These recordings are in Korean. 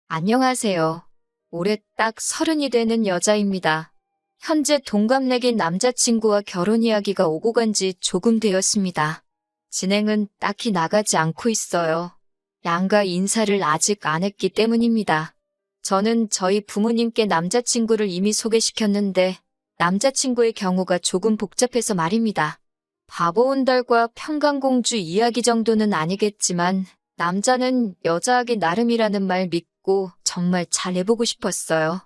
안녕하세요. 올해 딱 30이 되는 여자입니다. 현재 동갑내긴 남자친구와 결혼 이야기가 오고 간 지 조금 되었습니다. 진행은 딱히 나가지 않고 있어요. 양가 인사를 아직 안 했기 때문입니다. 저는 저희 부모님께 남자친구를 이미 소개시켰는데 남자친구의 경우가 조금 복잡해서 말입니다. 바보 온달과 평강공주 이야기 정도는 아니겠지만 남자는 여자하기 나름이라는 말 믿고 정말 잘해보고 싶었어요.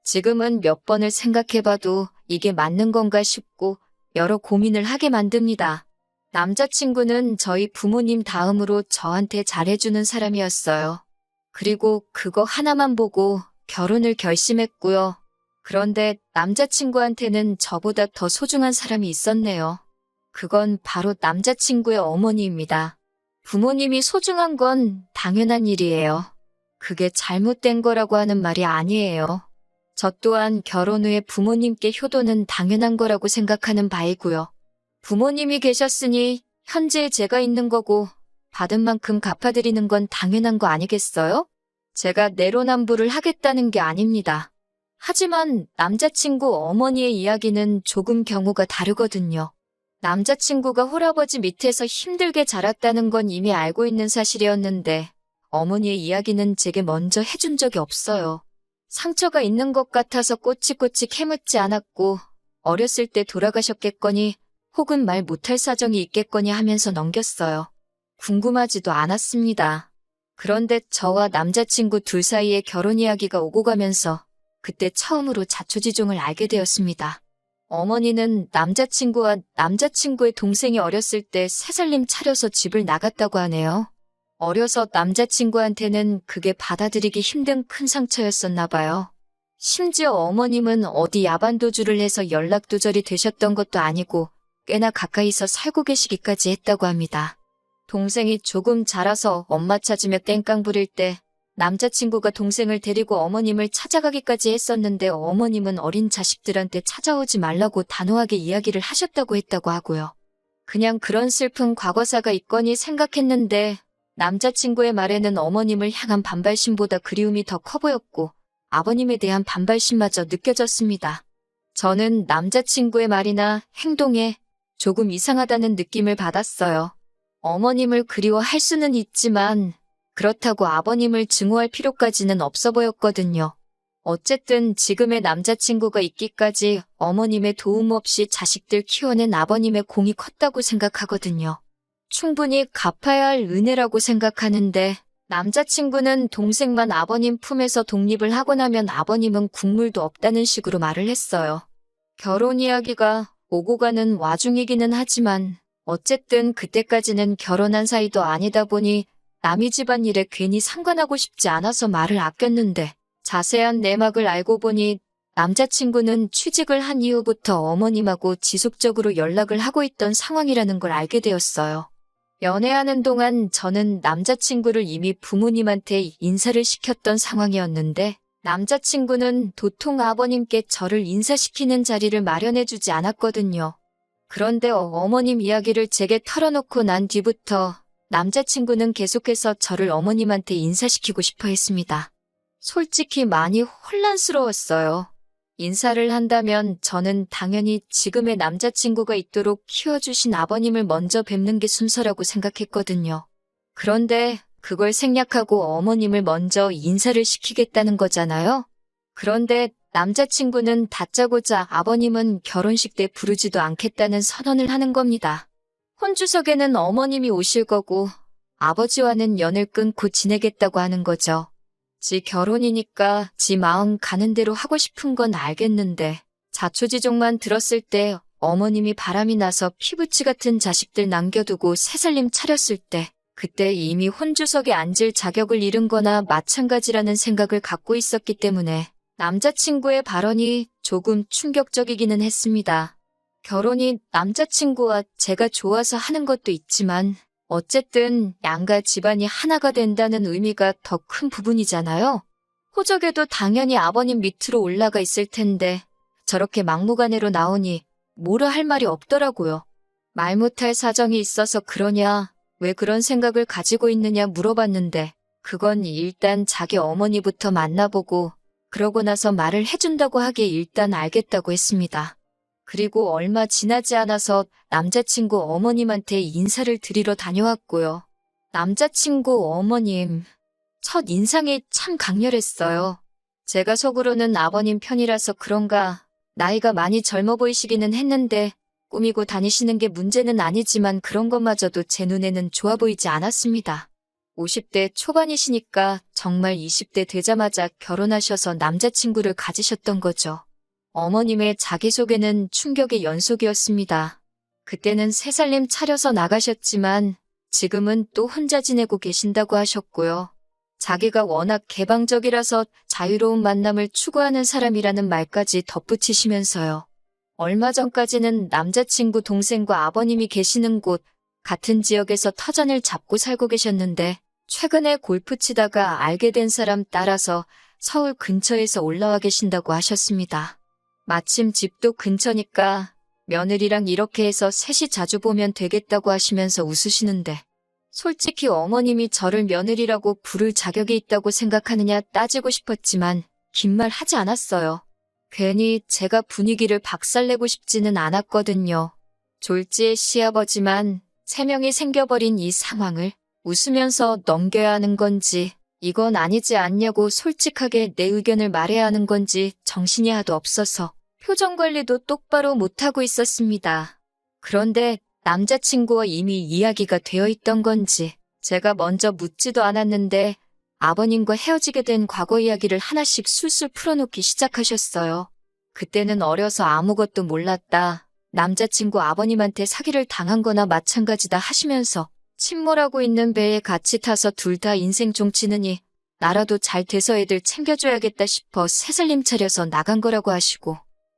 지금은 몇 번을 생각해봐도 이게 맞는 건가 싶고 여러 고민을 하게 만듭니다. 남자친구는 저희 부모님 다음으로 저한테 잘해주는 사람이었어요. 그리고 그거 하나만 보고 결혼을 결심했고요. 그런데 남자친구한테는 저보다 더 소중한 사람이 있었네요. 그건 바로 남자친구의 어머니입니다. 부모님이 소중한 건 당연한 일이에요. 그게 잘못된 거라고 하는 말이 아니에요. 저 또한 결혼 후에 부모님께 효도는 당연한 거라고 생각하는 바이고요. 부모님이 계셨으니 현재 제가 있는 거고 받은 만큼 갚아드리는 건 당연한 거 아니겠어요? 제가 내로남불을 하겠다는 게 아닙니다. 하지만 남자친구 어머니의 이야기는 조금 경우가 다르거든요. 남자친구가 홀아버지 밑에서 힘들게 자랐다는 건 이미 알고 있는 사실이었는데 어머니의 이야기는 제게 먼저 해준 적이 없어요. 상처가 있는 것 같아서 꼬치꼬치 캐묻지 않았고 어렸을 때 돌아가셨겠거니 혹은 말 못할 사정이 있겠거니 하면서 넘겼어요. 궁금하지도 않았습니다. 그런데 저와 남자친구 둘 사이에 결혼 이야기가 오고 가면서 그때 처음으로 자초지종을 알게 되었습니다. 어머니는 남자친구와 남자친구의 동생이 어렸을 때 새살림 차려서 집을 나갔다고 하네요. 어려서 남자친구한테는 그게 받아들이기 힘든 큰 상처였었나 봐요. 심지어 어머님은 어디 야반도주를 해서 연락두절이 되셨던 것도 아니고 꽤나 가까이서 살고 계시기까지 했다고 합니다. 동생이 조금 자라서 엄마 찾으며 땡깡 부릴 때 남자친구가 동생을 데리고 어머님을 찾아가기까지 했었는데 어머님은 어린 자식들한테 찾아오지 말라고 단호하게 이야기를 하셨다고 했다고 하고요. 그냥 그런 슬픈 과거사가 있거니 생각했는데 남자친구의 말에는 어머님을 향한 반발심보다 그리움이 더 커 보였고 아버님에 대한 반발심마저 느껴졌습니다. 저는 남자친구의 말이나 행동에 조금 이상하다는 느낌을 받았어요. 어머님을 그리워할 수는 있지만 그렇다고 아버님을 증오할 필요까지는 없어 보였거든요. 어쨌든 지금의 남자친구가 있기까지 어머님의 도움 없이 자식들 키워낸 아버님의 공이 컸다고 생각하거든요. 충분히 갚아야 할 은혜라고 생각하는데 남자친구는 동생만 아버님 품에서 독립을 하고 나면 아버님은 국물도 없다는 식으로 말을 했어요. 결혼 이야기가 오고 가는 와중이기는 하지만 어쨌든 그때까지는 결혼한 사이도 아니다 보니 남의 집안일에 괜히 상관하고 싶지 않아서 말을 아꼈는데 자세한 내막을 알고 보니 남자친구는 취직을 한 이후부터 어머님하고 지속적으로 연락을 하고 있던 상황이라는 걸 알게 되었어요. 연애하는 동안 저는 남자친구를 이미 부모님한테 인사를 시켰던 상황이었는데 남자친구는 도통 아버님께 저를 인사시키는 자리를 마련해주지 않았거든요. 그런데 어머님 이야기를 제게 털어놓고 난 뒤부터 남자친구는 계속해서 저를 어머님한테 인사시키고 싶어 했습니다. 솔직히 많이 혼란스러웠어요. 인사를 한다면 저는 당연히 지금의 남자친구가 있도록 키워주신 아버님을 먼저 뵙는 게 순서라고 생각했거든요. 그런데 그걸 생략하고 어머님을 먼저 인사를 시키겠다는 거잖아요. 그런데 남자친구는 다짜고짜 아버님은 결혼식 때 부르지도 않겠다는 선언을 하는 겁니다. 혼주석에는 어머님이 오실 거고 아버지와는 연을 끊고 지내겠다고 하는 거죠. 지 결혼이니까 지 마음 가는 대로 하고 싶은 건 알겠는데 자초지종만 들었을 때 어머님이 바람이 나서 피부치 같은 자식들 남겨두고 새살림 차렸을 때 그때 이미 혼주석에 앉을 자격을 잃은 거나 마찬가지라는 생각을 갖고 있었기 때문에 남자친구의 발언이 조금 충격적이기는 했습니다. 결혼이 남자친구와 제가 좋아서 하는 것도 있지만 어쨌든 양가 집안이 하나가 된다는 의미가 더 큰 부분이잖아요. 호적에도 당연히 아버님 밑으로 올라가 있을 텐데 저렇게 막무가내로 나오니 뭐라 할 말이 없더라고요. 말 못할 사정이 있어서 그러냐, 왜 그런 생각을 가지고 있느냐 물어봤는데 그건 일단 자기 어머니부터 만나보고 그러고 나서 말을 해준다고 하기에 일단 알겠다고 했습니다. 그리고 얼마 지나지 않아서 남자친구 어머님한테 인사를 드리러 다녀왔고요. 남자친구 어머님, 첫 인상이 참 강렬했어요. 제가 속으로는 아버님 편이라서 그런가 나이가 많이 젊어 보이시기는 했는데 꾸미고 다니시는 게 문제는 아니지만 그런 것마저도 제 눈에는 좋아 보이지 않았습니다. 50대 초반이시니까 정말 20대 되자마자 결혼하셔서 남자친구를 가지셨던 거죠. 어머님의 자기소개는 충격의 연속이었습니다. 그때는 새 살림 차려서 나가셨지만 지금은 또 혼자 지내고 계신다고 하셨고요. 자기가 워낙 개방적이라서 자유로운 만남을 추구하는 사람이라는 말까지 덧붙이시면서요. 얼마 전까지는 남자친구 동생과 아버님이 계시는 곳, 같은 지역에서 터전을 잡고 살고 계셨는데 최근에 골프 치다가 알게 된 사람 따라서 서울 근처에서 올라와 계신다고 하셨습니다. 마침 집도 근처니까 며느리랑 이렇게 해서 셋이 자주 보면 되겠다고 하시면서 웃으시는데 솔직히 어머님이 저를 며느리라고 부를 자격이 있다고 생각하느냐 따지고 싶었지만 긴 말 하지 않았어요. 괜히 제가 분위기를 박살내고 싶지는 않았거든요. 졸지의 시아버지만 3명이 생겨버린 이 상황을 웃으면서 넘겨야 하는 건지 이건 아니지 않냐고 솔직하게 내 의견을 말해야 하는 건지 정신이 하도 없어서 표정 관리도 똑바로 못하고 있었습니다. 그런데 남자친구와 이미 이야기가 되어 있던 건지 제가 먼저 묻지도 않았는데 아버님과 헤어지게 된 과거 이야기를 하나씩 술술 풀어놓기 시작하셨어요. 그때는 어려서 아무것도 몰랐다. 남자친구 아버님한테 사기를 당한 거나 마찬가지다 하시면서 침몰하고 있는 배에 같이 타서 둘 다 인생 종치느니 나라도 잘 돼서 애들 챙겨줘야겠다 싶어 새살림 차려서 나간 거라고 하시고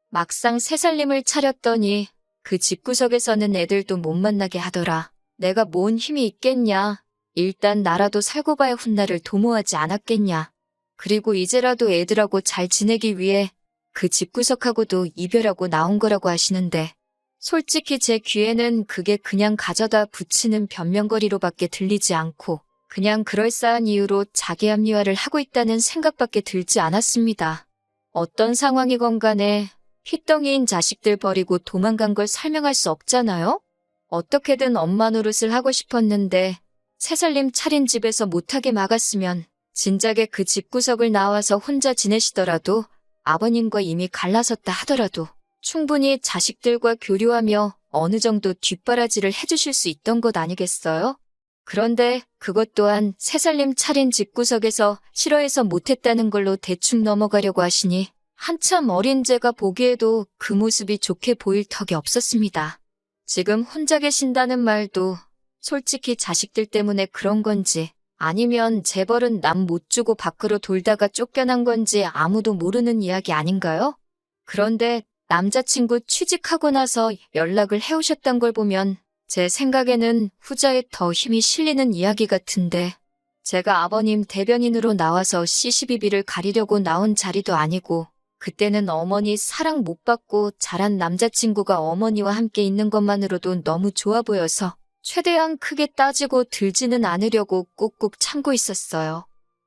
막상 새살림을 차렸더니 그 집구석에서는 애들도 못 만나게 하더라. 내가 뭔 힘이 있겠냐. 일단 나라도 살고 봐야 훗날을 도모하지 않았겠냐. 그리고 이제라도 애들하고 잘 지내기 위해 그 집구석하고도 이별하고 나온 거라고 하시는데 솔직히 제 귀에는 그게 그냥 가져다 붙이는 변명거리로밖에 들리지 않고 그냥 그럴싸한 이유로 자기 합리화를 하고 있다는 생각밖에 들지 않았습니다. 어떤 상황이건 간에 핏덩이인 자식들 버리고 도망간 걸 설명할 수 없잖아요? 어떻게든 엄마 노릇을 하고 싶었는데 새살림 차린 집에서 못하게 막았으면 진작에 그 집구석을 나와서 혼자 지내시더라도 아버님과 이미 갈라섰다 하더라도 충분히 자식들과 교류하며 어느 정도 뒷바라지를 해주실 수 있던 것 아니겠어요? 그런데 그것 또한 새살림 차린 집구석에서 싫어해서 못했다는 걸로 대충 넘어가려고 하시니 한참 어린 제가 보기에도 그 모습이 좋게 보일 턱이 없었습니다. 지금 혼자 계신다는 말도 솔직히 자식들 때문에 그런 건지 아니면 재벌은 남 못 주고 밖으로 돌다가 쫓겨난 건지 아무도 모르는 이야기 아닌가요? 그런데 남자친구 취직하고 나서 연락을 해오셨던 걸 보면 제 생각에는 후자에 더 힘이 실리는 이야기 같은데 제가 아버님 대변인으로 나와서 시시비비를 가리려고 나온 자리도 아니고 그때는 어머니 사랑 못 받고 자란 남자친구가 어머니와 함께 있는 것만으로도 너무 좋아 보여서 최대한 크게 따지고 들지는 않으려고 꾹꾹 참고 있었어요.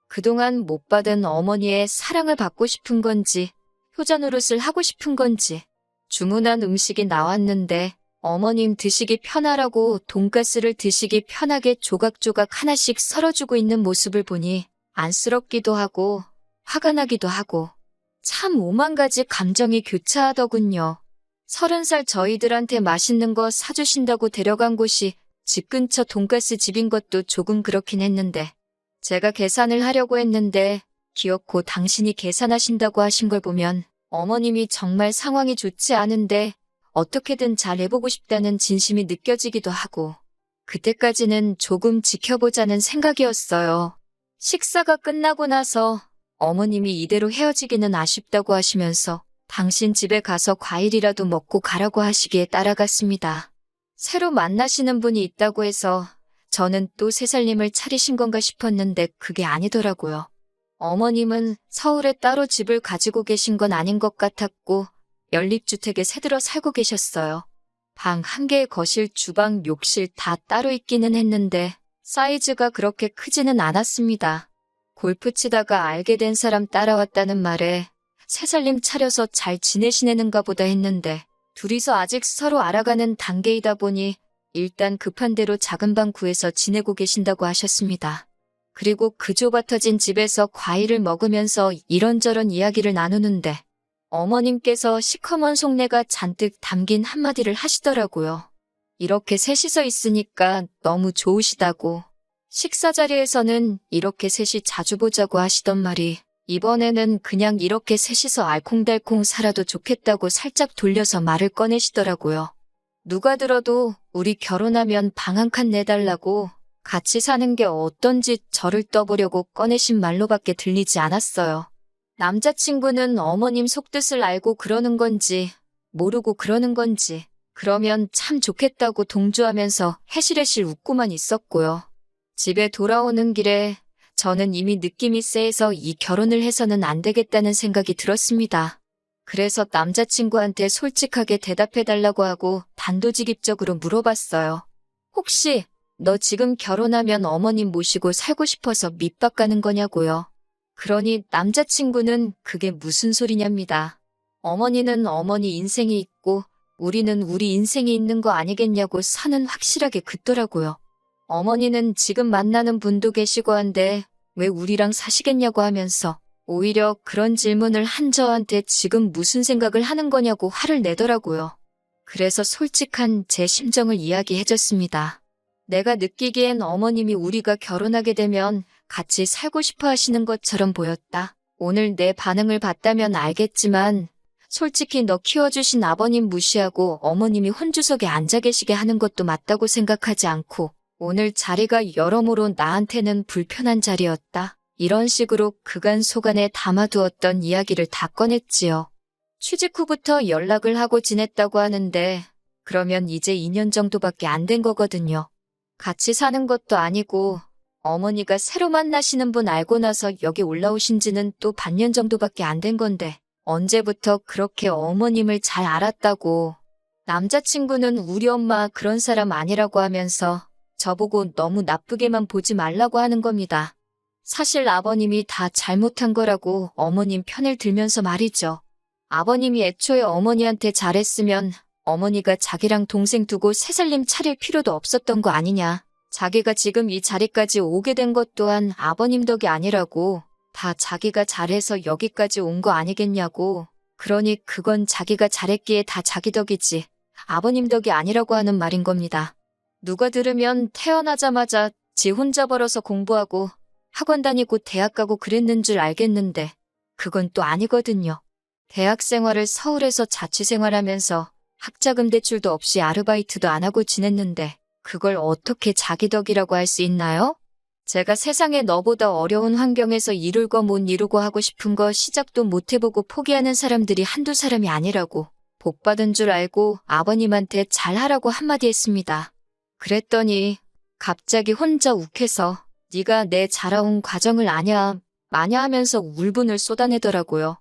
그동안 못 받은 어머니의 사랑을 받고 싶은 건지 효자 노릇을 하고 싶은 건지 주문한 음식이 나왔는데 어머님 드시기 편하라고 돈가스를 드시기 편하게 조각조각 하나씩 썰어주고 있는 모습을 보니 안쓰럽기도 하고 화가 나기도 하고 참 오만 가지 감정이 교차하더군요. 30살 저희들한테 맛있는 거 사주신다고 데려간 곳이 집 근처 돈가스 집인 것도 조금 그렇긴 했는데 제가 계산을 하려고 했는데 기어코 당신이 계산하신다고 하신 걸 보면 어머님이 정말 상황이 좋지 않은데 어떻게든 잘 해보고 싶다는 진심이 느껴지기도 하고 그때까지는 조금 지켜보자는 생각이었어요. 식사가 끝나고 나서 어머님이 이대로 헤어지기는 아쉽다고 하시면서 당신 집에 가서 과일이라도 먹고 가라고 하시기에 따라갔습니다. 새로 만나시는 분이 있다고 해서 저는 또 새살림을 차리신 건가 싶었는데 그게 아니더라고요. 어머님은 서울에 따로 집을 가지고 계신 건 아닌 것 같았고 연립주택에 새들어 살고 계셨어요. 방 1개의 거실, 주방, 욕실 다 따로 있기는 했는데 사이즈가 그렇게 크지는 않았습니다. 골프 치다가 알게 된 사람 따라왔다는 말에 새살림 차려서 잘 지내시는가 보다 했는데 둘이서 아직 서로 알아가는 단계이다 보니 일단 급한 대로 작은 방 구해서 지내고 계신다고 하셨습니다. 그리고 그 좁아터진 집에서 과일을 먹으면서 이런저런 이야기를 나누는데 어머님께서 시커먼 속내가 잔뜩 담긴 한마디를 하시더라고요. 이렇게 셋이서 있으니까 너무 좋으시다고. 식사 자리에서는 이렇게 셋이 자주 보자고 하시던 말이 이번에는 그냥 이렇게 셋이서 알콩달콩 살아도 좋겠다고 살짝 돌려서 말을 꺼내시더라고요. 누가 들어도 우리 결혼하면 방 한 칸 내달라고 같이 사는 게 어떤지 저를 떠보려고 꺼내신 말로밖에 들리지 않았어요. 남자친구는 어머님 속뜻을 알고 그러는 건지 모르고 그러는 건지 그러면 참 좋겠다고 동조하면서 해실해실 웃고만 있었고요. 집에 돌아오는 길에 저는 이미 느낌이 쎄해서 이 결혼을 해서는 안 되겠다는 생각이 들었습니다. 그래서 남자친구한테 솔직하게 대답해달라고 하고 단도직입적으로 물어봤어요. 혹시 너 지금 결혼하면 어머님 모시고 살고 싶어서 밑밥 가는 거냐고요. 그러니 남자친구는 그게 무슨 소리냐입니다. 어머니는 어머니 인생이 있고 우리는 우리 인생이 있는 거 아니겠냐고 선은 확실하게 긋더라고요. 어머니는 지금 만나는 분도 계시고 한데 왜 우리랑 사시겠냐고 하면서 오히려 그런 질문을 한 저한테 지금 무슨 생각을 하는 거냐고 화를 내더라고요. 그래서 솔직한 제 심정을 이야기해줬습니다. 내가 느끼기엔 어머님이 우리가 결혼하게 되면 같이 살고 싶어 하시는 것처럼 보였다. 오늘 내 반응을 봤다면 알겠지만 솔직히 너 키워주신 아버님 무시하고 어머님이 혼주석에 앉아 계시게 하는 것도 맞다고 생각하지 않고 오늘 자리가 여러모로 나한테는 불편한 자리였다. 이런 식으로 그간 속안에 담아두었던 이야기를 다 꺼냈지요. 취직 후부터 연락을 하고 지냈다고 하는데 그러면 이제 2년 정도밖에 안 된 거거든요. 같이 사는 것도 아니고 어머니가 새로 만나시는 분 알고 나서 여기 올라오신 지는 또 반년 정도밖에 안 된 건데 언제부터 그렇게 어머님을 잘 알았다고. 남자친구는 우리 엄마 그런 사람 아니라고 하면서 저보고 너무 나쁘게만 보지 말라고 하는 겁니다. 사실 아버님이 다 잘못한 거라고 어머님 편을 들면서 말이죠. 아버님이 애초에 어머니한테 잘했으면 어머니가 자기랑 동생 두고 새살림 차릴 필요도 없었던 거 아니냐. 자기가 지금 이 자리까지 오게 된 것 또한 아버님 덕이 아니라고. 다 자기가 잘해서 여기까지 온 거 아니겠냐고. 그러니 그건 자기가 잘했기에 다 자기 덕이지 아버님 덕이 아니라고 하는 말인 겁니다. 누가 들으면 태어나자마자 지 혼자 벌어서 공부하고 학원 다니고 대학 가고 그랬는 줄 알겠는데 그건 또 아니거든요. 대학 생활을 서울에서 자취생활하면서 학자금 대출도 없이 아르바이트도 안 하고 지냈는데 그걸 어떻게 자기 덕이라고 할 수 있나요? 제가 세상에 너보다 어려운 환경에서 이룰 거 못 이루고 하고 싶은 거 시작도 못 해보고 포기하는 사람들이 한두 사람이 아니라고 복 받은 줄 알고 아버님한테 잘하라고 한마디 했습니다. 그랬더니 갑자기 혼자 욱해서 네가 내 자라온 과정을 아냐 마냐 하면서 울분을 쏟아내더라고요.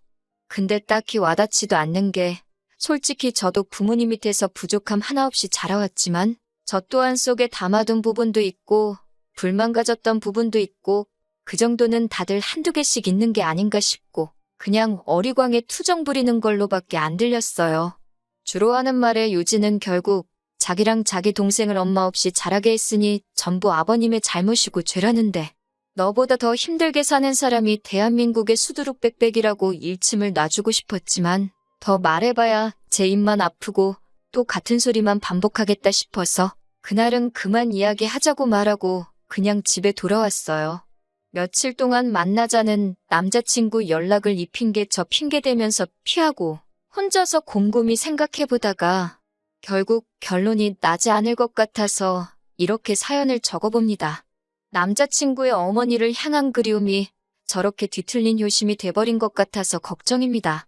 근데 딱히 와닿지도 않는 게 솔직히 저도 부모님 밑에서 부족함 하나 없이 자라왔지만 저 또한 속에 담아둔 부분도 있고 불만 가졌던 부분도 있고 그 정도는 다들 한두 개씩 있는 게 아닌가 싶고 그냥 어리광에 투정 부리는 걸로밖에 안 들렸어요. 주로 하는 말의 요지는 결국 자기랑 자기 동생을 엄마 없이 자라게 했으니 전부 아버님의 잘못이고 죄라는데 너보다 더 힘들게 사는 사람이 대한민국의 수두룩백백이라고 일침을 놔주고 싶었지만 더 말해봐야 제 입만 아프고 또 같은 소리만 반복하겠다 싶어서 그날은 그만 이야기하자고 말하고 그냥 집에 돌아왔어요. 며칠 동안 만나자는 남자친구 연락을 이 핑계 저 핑계 대면서 피하고 혼자서 곰곰이 생각해보다가 결국 결론이 나지 않을 것 같아서 이렇게 사연을 적어봅니다. 남자친구의 어머니를 향한 그리움이 저렇게 뒤틀린 효심이 돼버린 것 같아서 걱정입니다.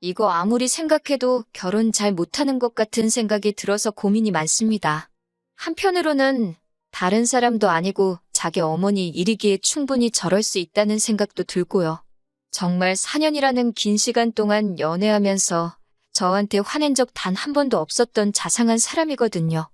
이거 아무리 생각해도 결혼 잘 못하는 것 같은 생각이 들어서 고민이 많습니다. 한편으로는 다른 사람도 아니고 자기 어머니 일이기에 충분히 저럴 수 있다는 생각도 들고요. 정말 4년이라는 긴 시간 동안 연애하면서 저한테 화낸 적 단 한 번도 없었던 자상한 사람이거든요.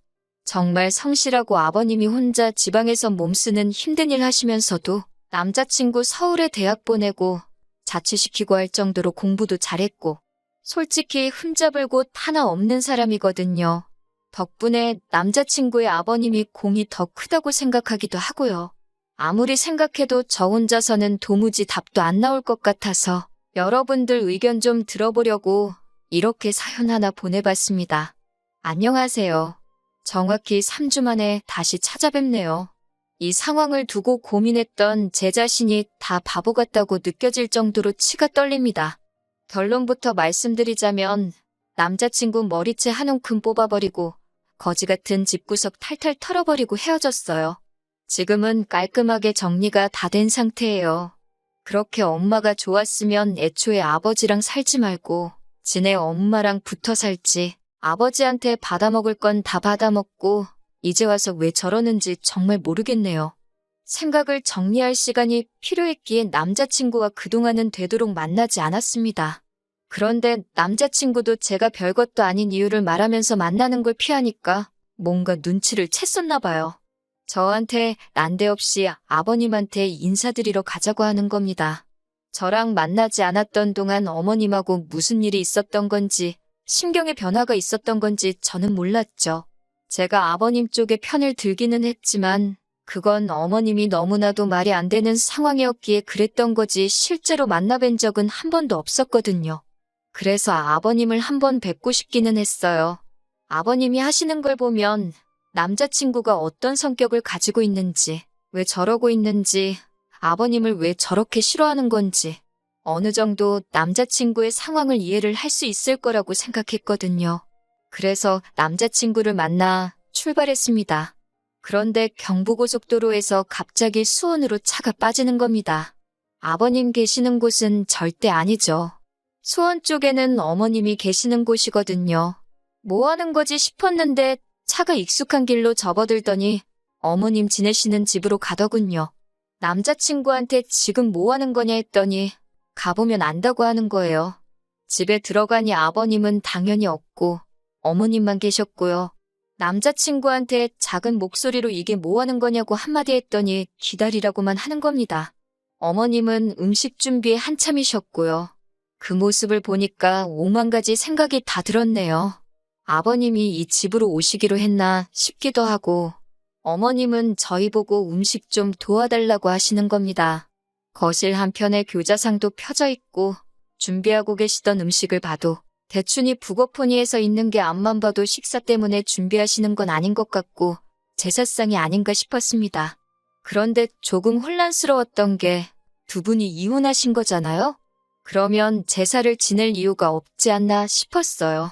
정말 성실하고 아버님이 혼자 지방에서 몸쓰는 힘든 일 하시면서도 남자친구 서울에 대학 보내고 자취시키고 할 정도로 공부도 잘했고 솔직히 흠잡을 곳 하나 없는 사람이거든요. 덕분에 남자친구의 아버님이 공이 더 크다고 생각하기도 하고요. 아무리 생각해도 저 혼자서는 도무지 답도 안 나올 것 같아서 여러분들 의견 좀 들어보려고 이렇게 사연 하나 보내봤습니다. 안녕하세요. 정확히 3주 만에 다시 찾아뵙네요. 이 상황을 두고 고민했던 제 자신이 다 바보 같다고 느껴질 정도로 치가 떨립니다. 결론부터 말씀드리자면 남자친구 머리채 한 움큼 뽑아버리고 거지 같은 집구석 탈탈 털어버리고 헤어졌어요. 지금은 깔끔하게 정리가 다 된 상태예요. 그렇게 엄마가 좋았으면 애초에 아버지랑 살지 말고 지네 엄마랑 붙어 살지. 아버지한테 받아먹을 건 다 받아먹고 이제 와서 왜 저러는지 정말 모르겠네요. 생각을 정리할 시간이 필요했기에 남자친구와 그동안은 되도록 만나지 않았습니다. 그런데 남자친구도 제가 별것도 아닌 이유를 말하면서 만나는 걸 피하니까 뭔가 눈치를 챘었나 봐요. 저한테 난데없이 아버님한테 인사드리러 가자고 하는 겁니다. 저랑 만나지 않았던 동안 어머님하고 무슨 일이 있었던 건지 심경의 변화가 있었던 건지 저는 몰랐죠. 제가 아버님 쪽에 편을 들기는 했지만 그건 어머님이 너무나도 말이 안 되는 상황이었기에 그랬던 거지 실제로 만나뵌 적은 한 번도 없었거든요. 그래서 아버님을 한번 뵙고 싶기는 했어요. 아버님이 하시는 걸 보면 남자친구가 어떤 성격을 가지고 있는지, 왜 저러고 있는지, 아버님을 왜 저렇게 싫어하는 건지 어느 정도 남자친구의 상황을 이해를 할 수 있을 거라고 생각했거든요. 그래서 남자친구를 만나 출발했습니다. 그런데 경부고속도로에서 갑자기 수원으로 차가 빠지는 겁니다. 아버님 계시는 곳은 절대 아니죠. 수원 쪽에는 어머님이 계시는 곳이거든요. 뭐 하는 거지 싶었는데 차가 익숙한 길로 접어들더니 어머님 지내시는 집으로 가더군요. 남자친구한테 지금 뭐 하는 거냐 했더니 가보면 안다고 하는 거예요. 집에 들어가니 아버님은 당연히 없고 어머님만 계셨고요. 남자친구한테 작은 목소리로 이게 뭐 하는 거냐고 한마디 했더니 기다리라고만 하는 겁니다. 어머님은 음식 준비에 한참이셨고요. 그 모습을 보니까 5만 가지 생각이 다 들었네요. 아버님이 이 집으로 오시기로 했나 싶기도 하고 어머님은 저희 보고 음식 좀 도와달라고 하시는 겁니다. 거실 한편에 교자상도 펴져 있고 준비하고 계시던 음식을 봐도 대충이 북어포니에서 있는 게 앞만 봐도 식사 때문에 준비하시는 건 아닌 것 같고 제사상이 아닌가 싶었습니다. 그런데 조금 혼란스러웠던 게 두 분이 이혼하신 거잖아요? 그러면 제사를 지낼 이유가 없지 않나 싶었어요.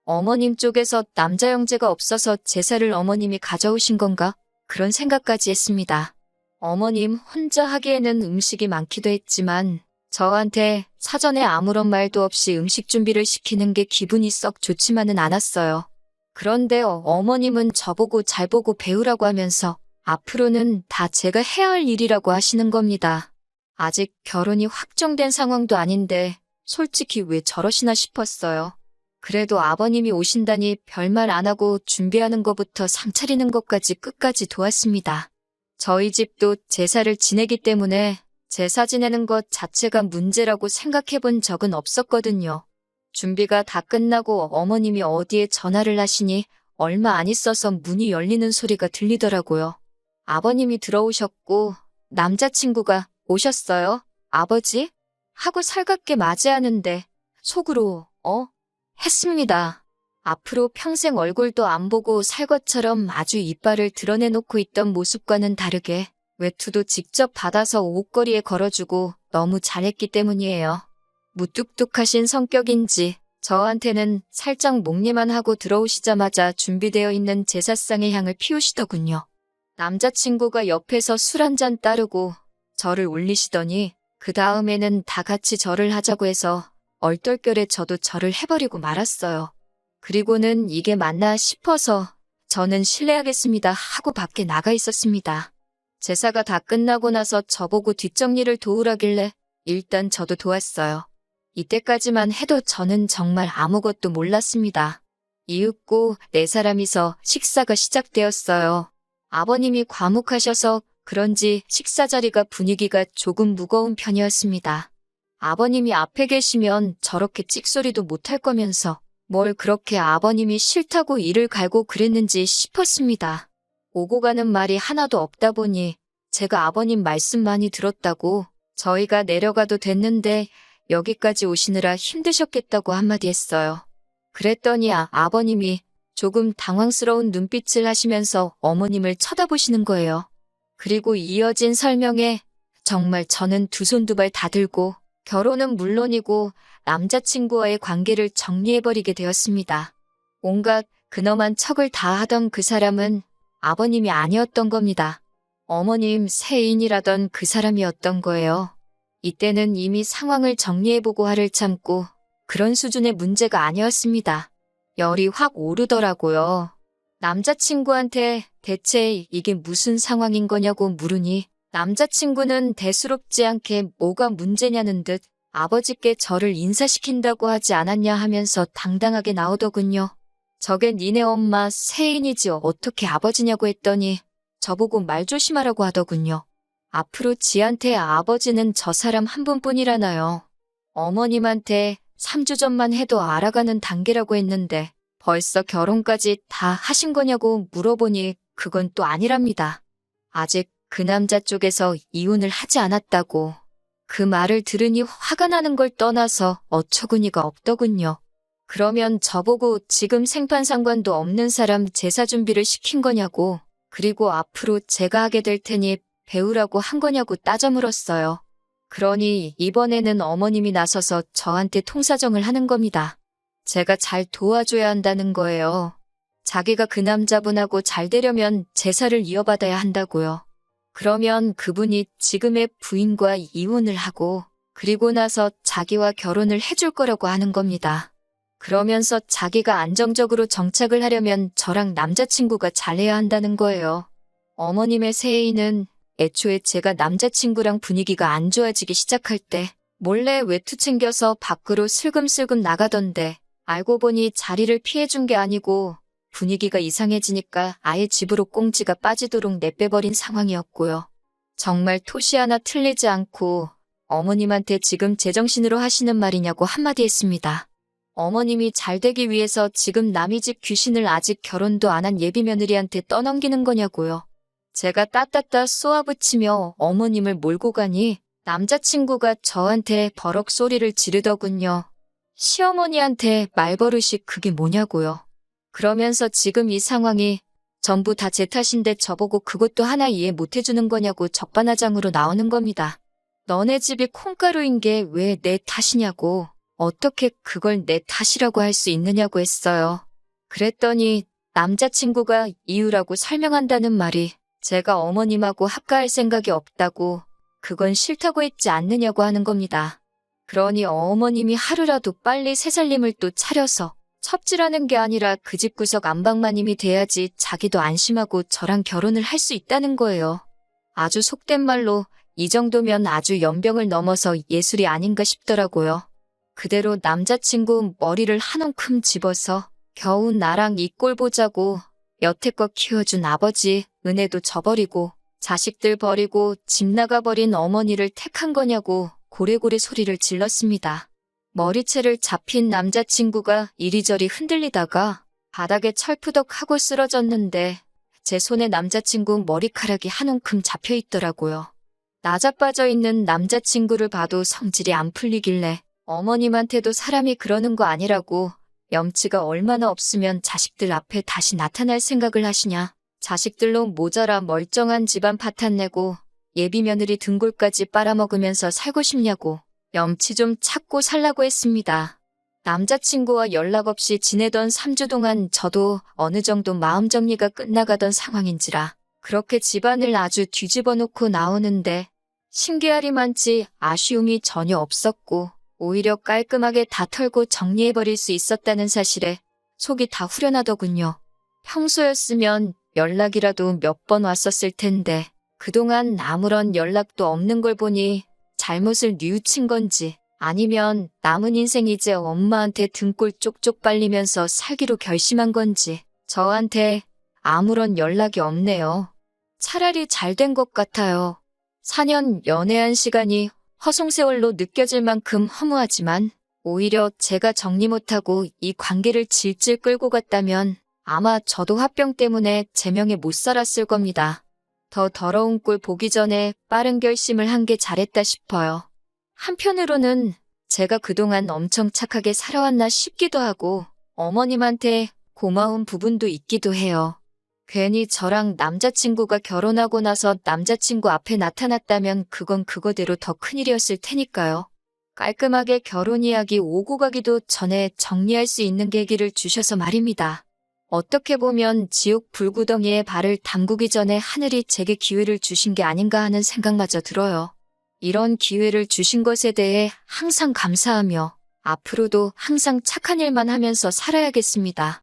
어머님 쪽에서 남자 형제가 없어서 제사를 어머님이 가져오신 건가? 그런 생각까지 했습니다. 어머님 혼자 하기에는 음식이 많기도 했지만 저한테 사전에 아무런 말도 없이 음식 준비를 시키는 게 기분이 썩 좋지만은 않았어요. 그런데 어머님은 저보고 잘 보고 배우라고 하면서 앞으로는 다 제가 해야 할 일이라고 하시는 겁니다. 아직 결혼이 확정된 상황도 아닌데 솔직히 왜 저러시나 싶었어요. 그래도 아버님이 오신다니 별말 안 하고 준비하는 것부터 상 차리는 것까지 끝까지 도왔습니다. 저희 집도 제사를 지내기 때문에 제사 지내는 것 자체가 문제라고 생각해 본 적은 없었거든요. 준비가 다 끝나고 어머님이 어디에 전화를 하시니 얼마 안 있어서 문이 열리는 소리가 들리더라고요. 아버님이 들어오셨고 남자친구가 오셨어요? 아버지? 하고 살갑게 맞이하는데 속으로 했습니다. 앞으로 평생 얼굴도 안 보고 살 것처럼 아주 이빨을 드러내놓고 있던 모습과는 다르게 외투도 직접 받아서 옷걸이에 걸어주고 너무 잘했기 때문이에요. 무뚝뚝하신 성격인지 저한테는 살짝 목례만 하고 들어오시자마자 준비되어 있는 제사상의 향을 피우시더군요. 남자친구가 옆에서 술 한 잔 따르고 저를 올리시더니 그 다음에는 다 같이 절을 하자고 해서 얼떨결에 저도 절을 해버리고 말았어요. 그리고는 이게 맞나 싶어서 저는 실례하겠습니다 하고 밖에 나가 있었습니다. 제사가 다 끝나고 나서 저보고 뒷정리를 도우라길래 일단 저도 도왔어요. 이때까지만 해도 저는 정말 아무것도 몰랐습니다. 이윽고 네 사람이서 식사가 시작되었어요. 아버님이 과묵하셔서 그런지 식사 자리가 분위기가 조금 무거운 편이었습니다. 아버님이 앞에 계시면 저렇게 찍소리도 못할 거면서 뭘 그렇게 아버님이 싫다고 이를 갈고 그랬는지 싶었습니다. 오고 가는 말이 하나도 없다 보니 제가 아버님 말씀 많이 들었다고 저희가 내려가도 됐는데 여기까지 오시느라 힘드셨겠다고 한마디 했어요. 그랬더니 아버님이 조금 당황스러운 눈빛을 하시면서 어머님을 쳐다보시는 거예요. 그리고 이어진 설명에 정말 저는 두 손 두 발 다 들고 결혼은 물론이고 남자친구와의 관계를 정리해버리게 되었습니다. 온갖 근엄한 척을 다 하던 그 사람은 아버님이 아니었던 겁니다. 어머님 세인이라던 그 사람이었던 거예요. 이때는 이미 상황을 정리해보고 화를 참고 그런 수준의 문제가 아니었습니다. 열이 확 오르더라고요. 남자친구한테 대체 이게 무슨 상황인 거냐고 물으니 남자친구는 대수롭지 않게 뭐가 문제냐는 듯 아버지께 저를 인사시킨다고 하지 않았냐 하면서 당당하게 나오더군요. 저게 니네 엄마 세인이지 어떻게 아버지냐고 했더니 저보고 말 조심하라고 하더군요. 앞으로 지한테 아버지는 저 사람 한 분뿐이라나요. 어머님한테 3주 전만 해도 알아가는 단계라고 했는데 벌써 결혼까지 다 하신 거냐고 물어보니 그건 또 아니랍니다. 아직 그 남자 쪽에서 이혼을 하지 않았다고. 그 말을 들으니 화가 나는 걸 떠나서 어처구니가 없더군요. 그러면 저보고 지금 생판상관도 없는 사람 제사 준비를 시킨 거냐고, 그리고 앞으로 제가 하게 될 테니 배우라고 한 거냐고 따져 물었어요. 그러니 이번에는 어머님이 나서서 저한테 통사정을 하는 겁니다. 제가 잘 도와줘야 한다는 거예요. 자기가 그 남자분하고 잘 되려면 제사를 이어받아야 한다고요. 그러면 그분이 지금의 부인과 이혼을 하고 그리고 나서 자기와 결혼을 해줄 거라고 하는 겁니다. 그러면서 자기가 안정적으로 정착을 하려면 저랑 남자친구가 잘해야 한다는 거예요. 어머님의 세인은 애초에 제가 남자친구랑 분위기가 안 좋아지기 시작할 때 몰래 외투 챙겨서 밖으로 슬금슬금 나가던데 알고 보니 자리를 피해준 게 아니고 분위기가 이상해지니까 아예 집으로 꽁지가 빠지도록 내빼버린 상황이었고요. 정말 토시 하나 틀리지 않고 어머님한테 지금 제정신으로 하시는 말이냐고 한마디 했습니다. 어머님이 잘 되기 위해서 지금 남의 집 귀신을 아직 결혼도 안 한 예비 며느리한테 떠넘기는 거냐고요. 제가 따따따 쏘아붙이며 어머님을 몰고 가니 남자친구가 저한테 버럭 소리를 지르더군요. 시어머니한테 말버릇이 그게 뭐냐고요. 그러면서 지금 이 상황이 전부 다 제 탓인데 저보고 그것도 하나 이해 못해주는 거냐고 적반하장으로 나오는 겁니다. 너네 집이 콩가루인 게 왜 내 탓이냐고, 어떻게 그걸 내 탓이라고 할 수 있느냐고 했어요. 그랬더니 남자친구가 이유라고 설명한다는 말이 제가 어머님하고 합가할 생각이 없다고, 그건 싫다고 했지 않느냐고 하는 겁니다. 그러니 어머님이 하루라도 빨리 새살림을 또 차려서 첩질하는 게 아니라 그 집 구석 안방마님이 돼야지 자기도 안심하고 저랑 결혼을 할 수 있다는 거예요. 아주 속된 말로 이 정도면 아주 연병을 넘어서 예술이 아닌가 싶더라고요. 그대로 남자친구 머리를 한 움큼 집어서 겨우 나랑 이 꼴 보자고 여태껏 키워준 아버지 은혜도 저버리고 자식들 버리고 집 나가버린 어머니를 택한 거냐고 고래고래 소리를 질렀습니다. 머리채를 잡힌 남자친구가 이리저리 흔들리다가 바닥에 철푸덕하고 쓰러졌는데 제 손에 남자친구 머리카락이 한 움큼 잡혀 있더라고요. 나자빠져 있는 남자친구를 봐도 성질이 안 풀리길래 어머님한테도 사람이 그러는 거 아니라고, 염치가 얼마나 없으면 자식들 앞에 다시 나타날 생각을 하시냐. 자식들로 모자라 멀쩡한 집안 파탄내고 예비 며느리 등골까지 빨아먹으면서 살고 싶냐고 염치 좀 찾고 살라고 했습니다. 남자친구와 연락 없이 지내던 3주 동안 저도 어느 정도 마음 정리가 끝나가던 상황인지라 그렇게 집안을 아주 뒤집어 놓고 나오는데 신기하리만치 아쉬움이 전혀 없었고 오히려 깔끔하게 다 털고 정리해버릴 수 있었다는 사실에 속이 다 후련하더군요. 평소였으면 연락이라도 몇 번 왔었을 텐데 그동안 아무런 연락도 없는 걸 보니 잘못을 뉘우친 건지 아니면 남은 인생 이제 엄마한테 등골 쪽쪽 빨리면서 살기로 결심한 건지 저한테 아무런 연락이 없네요. 차라리 잘 된 것 같아요. 4년 연애한 시간이 허송세월로 느껴질 만큼 허무하지만 오히려 제가 정리 못하고 이 관계를 질질 끌고 갔다면 아마 저도 화병 때문에 제명에 못 살았을 겁니다. 더 더러운 꼴 보기 전에 빠른 결심을 한 게 잘했다 싶어요. 한편으로는 제가 그동안 엄청 착하게 살아왔나 싶기도 하고 어머님한테 고마운 부분도 있기도 해요. 괜히 저랑 남자친구가 결혼하고 나서 남자친구 앞에 나타났다면 그건 그거대로 더 큰일이었을 테니까요. 깔끔하게 결혼 이야기 오고 가기도 전에 정리할 수 있는 계기를 주셔서 말입니다. 어떻게 보면 지옥 불구덩이에 발을 담그기 전에 하늘이 제게 기회를 주신 게 아닌가 하는 생각마저 들어요. 이런 기회를 주신 것에 대해 항상 감사하며 앞으로도 항상 착한 일만 하면서 살아야겠습니다.